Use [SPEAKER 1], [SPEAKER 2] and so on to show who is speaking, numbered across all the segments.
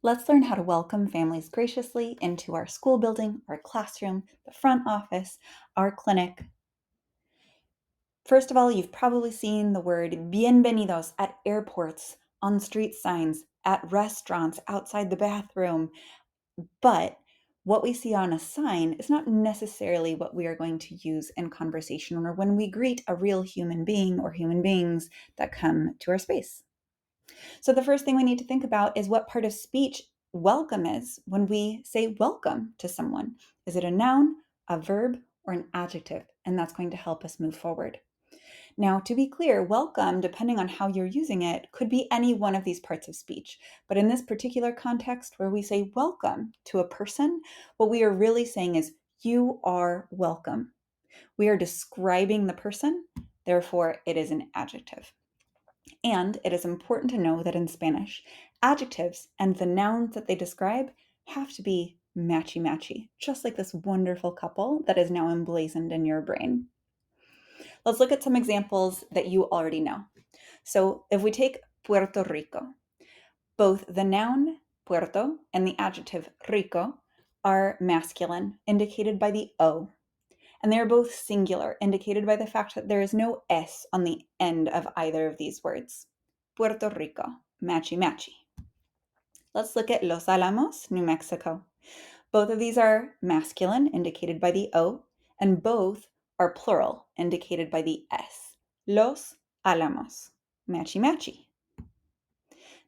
[SPEAKER 1] Let's learn how to welcome families graciously into our school building, our classroom, the front office, our clinic. First of all, you've probably seen the word bienvenidos at airports, on street signs, at restaurants, outside the bathroom. But what we see on a sign is not necessarily what we are going to use in conversation or when we greet a real human being or human beings that come to our space. So the first thing we need to think about is what part of speech welcome is when we say welcome to someone. Is it a noun, a verb, or an adjective? And that's going to help us move forward. Now, to be clear, welcome, depending on how you're using it, could be any one of these parts of speech. But in this particular context where we say welcome to a person, what we are really saying is, you are welcome. We are describing the person, therefore, it is an adjective. And it is important to know that in Spanish, adjectives and the nouns that they describe have to be matchy-matchy, just like this wonderful couple that is now emblazoned in your brain. Let's look at some examples that you already know. So if we take Puerto Rico, both the noun Puerto and the adjective Rico are masculine, indicated by the O. And they are both singular, indicated by the fact that there is no S on the end of either of these words. Puerto Rico, matchy matchy. Let's look at Los Alamos, New Mexico. Both of these are masculine, indicated by the O, and both are plural, indicated by the S. Los Alamos, matchy matchy.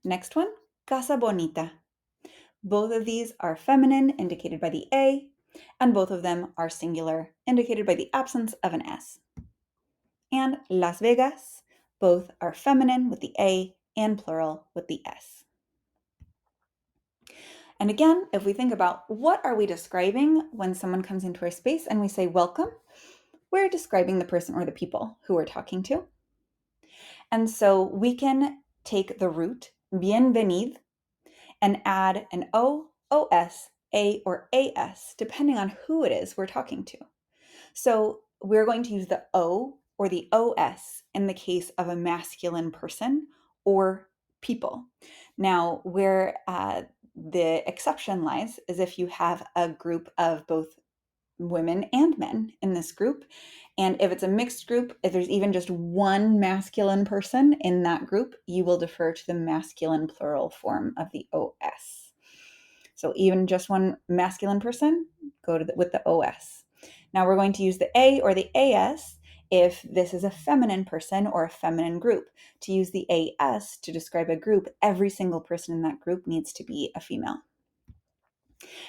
[SPEAKER 1] Next one, Casa Bonita. Both of these are feminine, indicated by the A, and both of them are singular, indicated by the absence of an S. And Las Vegas, both are feminine with the A and plural with the S. And again, if we think about what are we describing when someone comes into our space and we say welcome, we're describing the person or the people who we're talking to. And so we can take the root bienvenid and add an O, OS, A, or AS, depending on who it is we're talking to. So we're going to use the O or the OS in the case of a masculine person or people. Now, where the exception lies is if you have a group of both women and men in this group. And if it's a mixed group, if there's even just one masculine person in that group, you will defer to the masculine plural form of the OS. So even just one masculine person, go to with the OS. Now we're going to use the A or the AS if this is a feminine person or a feminine group. To use the AS to describe a group, every single person in that group needs to be a female.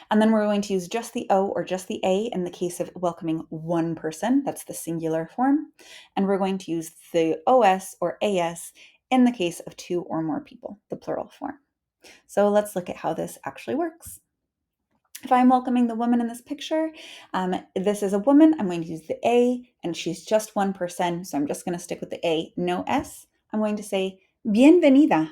[SPEAKER 1] And then we're going to use just the O or just the A in the case of welcoming one person. That's the singular form. And we're going to use the OS or AS in the case of two or more people, the plural form. So let's look at how this actually works. If I'm welcoming the woman in this picture, this is a woman, I'm going to use the A, and she's just one person, so I'm just going to stick with the A, no S. I'm going to say, bienvenida.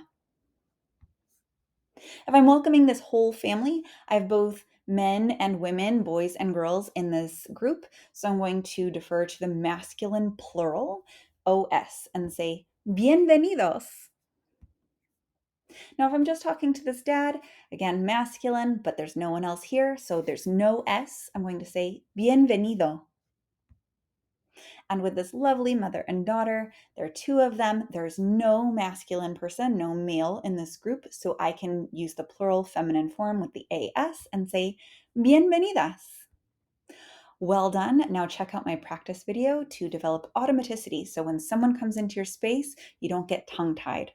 [SPEAKER 1] If I'm welcoming this whole family, I have both men and women, boys and girls in this group, so I'm going to defer to the masculine plural, OS, and say, bienvenidos. Now, if I'm just talking to this dad, again, masculine, but there's no one else here, so there's no S, I'm going to say bienvenido. And with this lovely mother and daughter, there are two of them. There's no masculine person, no male in this group, so I can use the plural feminine form with the AS and say bienvenidas. Well done. Now check out my practice video to develop automaticity, so when someone comes into your space, you don't get tongue-tied.